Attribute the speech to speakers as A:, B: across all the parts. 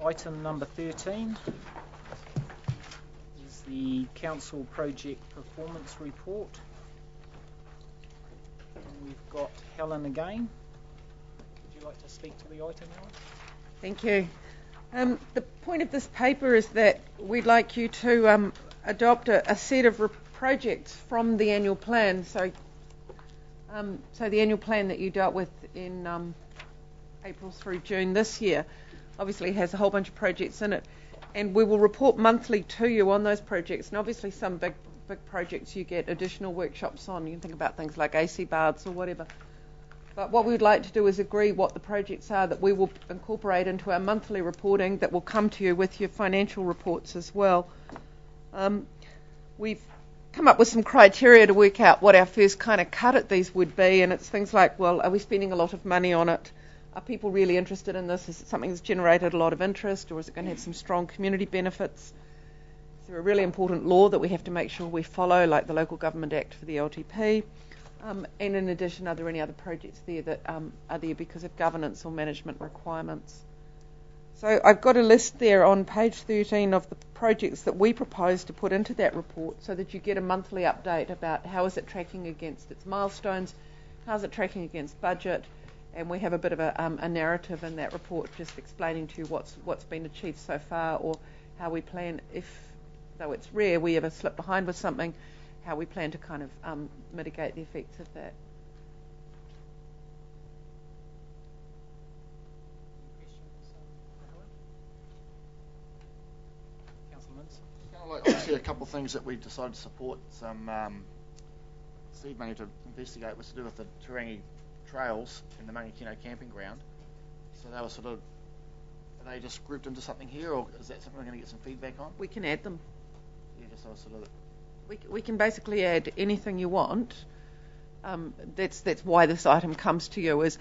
A: Item number 13 is the Council Project Performance Report. And we've got Helen again. Would you like to speak to the item, Helen?
B: Thank you. The point of this paper is that we'd like you to adopt a set of projects from the annual plan. So the annual plan that you dealt with in April through June this year obviously has a whole bunch of projects in it, and we will report monthly to you on those projects. And obviously some big projects you get additional workshops on. You can think about things like AC baths or whatever. But what we would like to do is agree what the projects are that we will incorporate into our monthly reporting that will come to you with your financial reports as well. We've come up with some criteria to work out what our first kind of cut at these would be, and it's things like, well, are we spending a lot of money on it? Are people really interested in this? Is it something that's generated a lot of interest, or is it going to have some strong community benefits? Is there a really important law that we have to make sure we follow, like the Local Government Act for the LTP? And in addition, are there any other projects there that are there because of governance or management requirements? So I've got a list there on page 13 of the projects that we propose to put into that report so that you get a monthly update about how is it tracking against its milestones, how's it tracking against budget, and we have a bit of a narrative in that report just explaining to you what's been achieved so far, or how we plan, if, though it's rare, we ever slip behind with something, how we plan to kind of mitigate the effects of that.
C: Obviously, a couple of things that we decided to support some seed money to investigate was to do with the Turangi trails in the Mangakino camping ground. So they were sort of, are they just grouped into something here, or is that something we're going to get some feedback on?
B: We can add them.
C: Yeah, just sort of.
B: We can basically add anything you want. That's why this item comes to you, is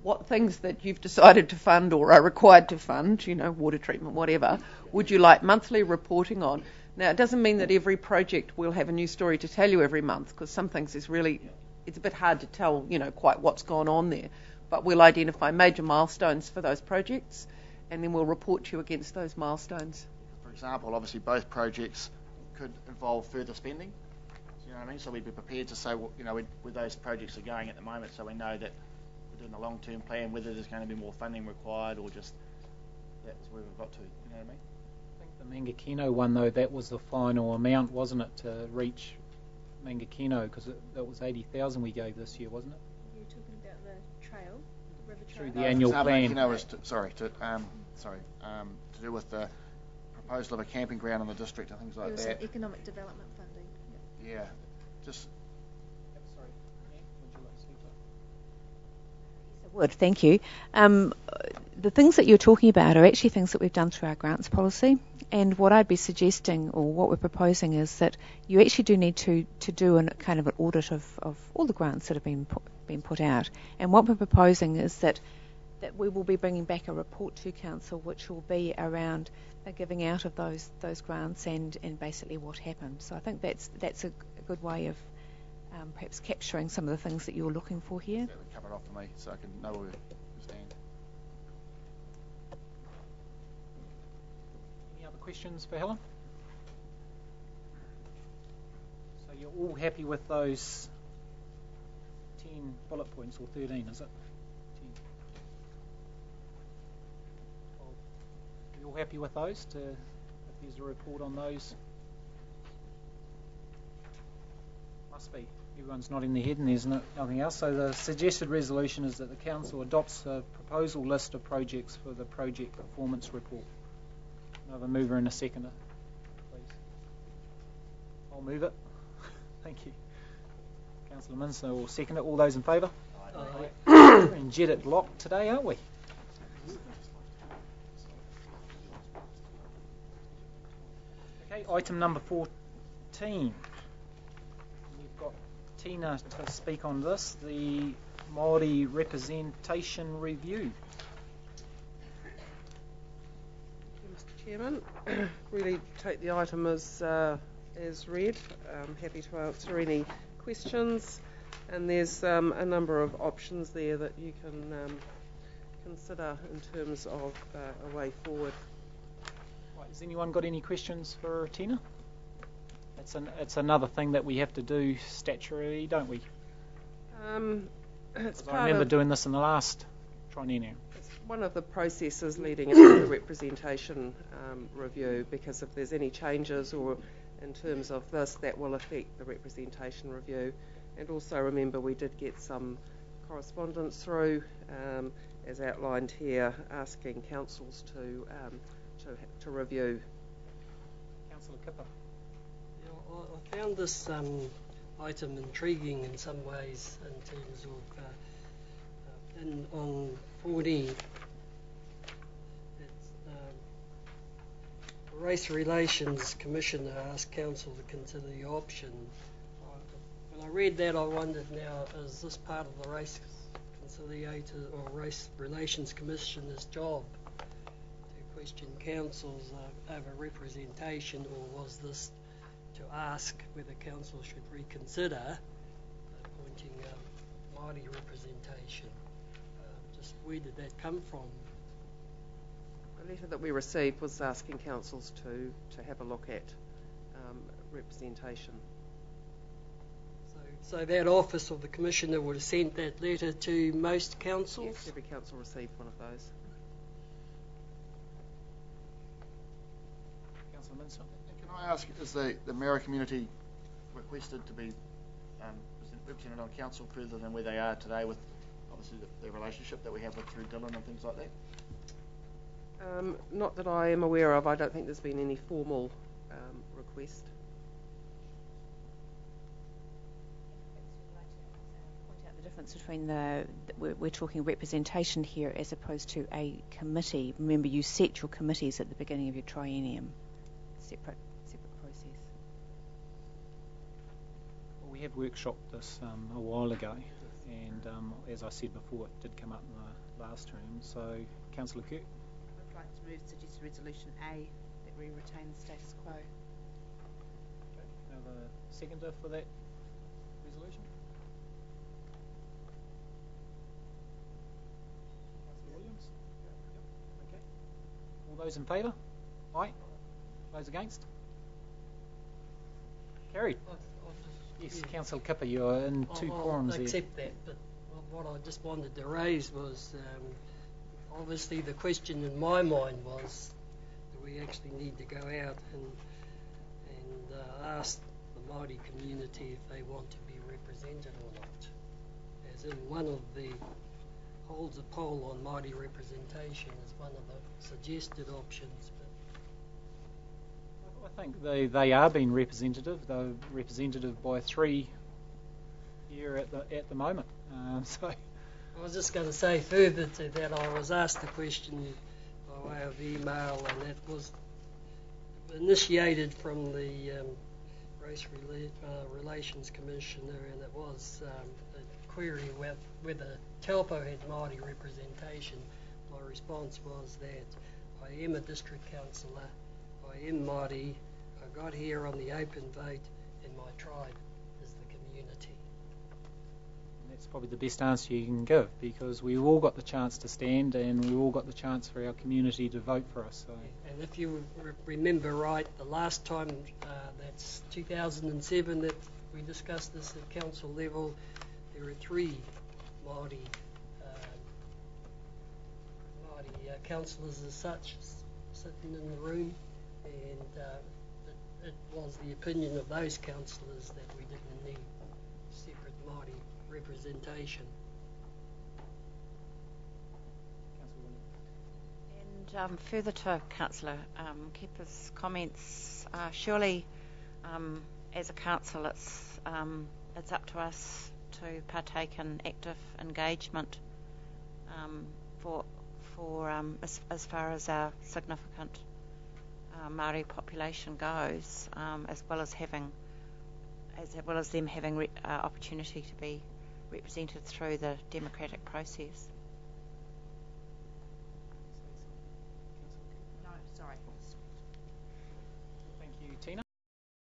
B: what things that you've decided to fund or are required to fund, water treatment, whatever, would you like monthly reporting on? Now, it doesn't mean that every project will have a new story to tell you every month, because some things it's a bit hard to tell, quite what's gone on there. But we'll identify major milestones for those projects, and then we'll report to you against those milestones.
C: For example, obviously both projects could involve further spending. You know what I mean? So we'd be prepared to say, where those projects are going at the moment, so we know that we're doing a long-term plan, whether there's going to be more funding required or just that's where we've got to. You know what I mean?
A: I think the Mangakino one, though, that was the final amount, wasn't it, to reach Mangakino, because that was 80,000 we gave this year, wasn't it?
D: You're talking about the trail, the river trail.
A: Through the annual plan.
C: Mangakino was to do with the proposal of a camping ground in the district and things like that.
D: There was some economic development funding.
C: Yeah, just.
A: Sorry, would you like to speak to it?
E: Yes, I would. Thank you. The things that you're talking about are actually things that we've done through our grants policy. And what I'd be suggesting, or what we're proposing, is that you actually do need to do a kind of an audit of all the grants that have been put out. And what we're proposing is that we will be bringing back a report to Council, which will be around the giving out of those grants and basically what happened. So I think that's a good way of perhaps capturing some of the things that you're looking for here.
C: That would cover it off for me, so I can know where we stand.
A: Any other questions for Helen? So you're all happy with those 10 bullet points, or 13, is it? 10. 12. Are you all happy with those? If there's a report on those? Must be. Everyone's nodding their head and there's nothing else. So the suggested resolution is that the Council adopts a proposal list of projects for the project performance report. Another mover and a seconder, please. I'll move it. Thank you. Councillor Minster will second it. All those in favour? Aye. We're in Jedit locked today, aren't we? Okay, item number 14. We've got Tina to speak on this, the Māori Representation Review.
F: Mr. Chairman, really take the item as read. I'm happy to answer any questions, and there's a number of options there that you can consider in terms of a way forward.
A: Right, has anyone got any questions for Tina? It's another thing that we have to do statutorily, don't we?
F: It's
A: I
F: part
A: remember
F: of
A: doing this in the last triennium.
F: it's one of the processes leading into the representation review, because if there's any changes or in terms of this, that will affect the representation review. And also remember, we did get some correspondence through, as outlined here, asking councils to review.
A: Councillor Kipper.
G: Yeah, I found this item intriguing in some ways in terms of on 14. It's the Race Relations Commissioner asked council to consider the option. When I read that, I wondered, now, is this part of the Race Conciliator or Race Relations Commissioner's job to question councils over representation, or was this to ask whether council should reconsider appointing Māori representation? Just where did that come from?
F: The letter that we received was asking councils to have a look at representation.
G: So that office of the Commissioner would have sent that letter to most councils?
F: Yes, every council received one of those.
A: Councillor Minster.
C: Can I ask, is the Mara community requested to be represented on council further than where they are today, with obviously the relationship that we have with through Dylan and things like that?
F: Not that I am aware of. I don't think there's been any formal request.
E: Point out the difference between we're talking representation here as opposed to a committee. Remember, you set your committees at the beginning of your triennium. Separate process.
A: Well, we have workshopped this a while ago, and as I said before, it did come up in the last term. So, Councillor Kirk.
H: I'd like to move suggested resolution A, that we retain the status quo.
A: Okay. Have a seconder for that resolution? Councillor Williams? Yep. Okay. All those in favour? Aye. Those against? Carried. Yes,
G: Yeah.
A: Councillor Kipper, you're in two quorums
G: I'll
A: there.
G: accept that, but what I just wanted to raise was, obviously the question in my mind was, do we actually need to go out and ask the Māori community if they want to be represented or not? As in, one of the holds a poll on Māori representation as one of the suggested options.
A: I think they are being representative. They're representative by 3 here at the moment. So
G: I was just going to say further to that, I was asked a question by way of email, and that was initiated from the Race Relations Commissioner, and it was a query whether Taupo had Māori representation. My response was that I am a district councillor, I am Māori, I got here on the open vote, and my tribe is the community.
A: that's probably the best answer you can give, because we've all got the chance to stand, and we've all got the chance for our community to vote for us. So.
G: And if you remember right, the last time, that's 2007, that we discussed this at council level, there were 3 Māori councillors as such sitting in the room, and it was the opinion of those councillors that we didn't need separate Māori representation.
E: And further to Councillor Kipper's comments, surely as a council it's up to us to partake in active engagement as far as our significant Māori population goes, as well as them having opportunity to be represented through the democratic process.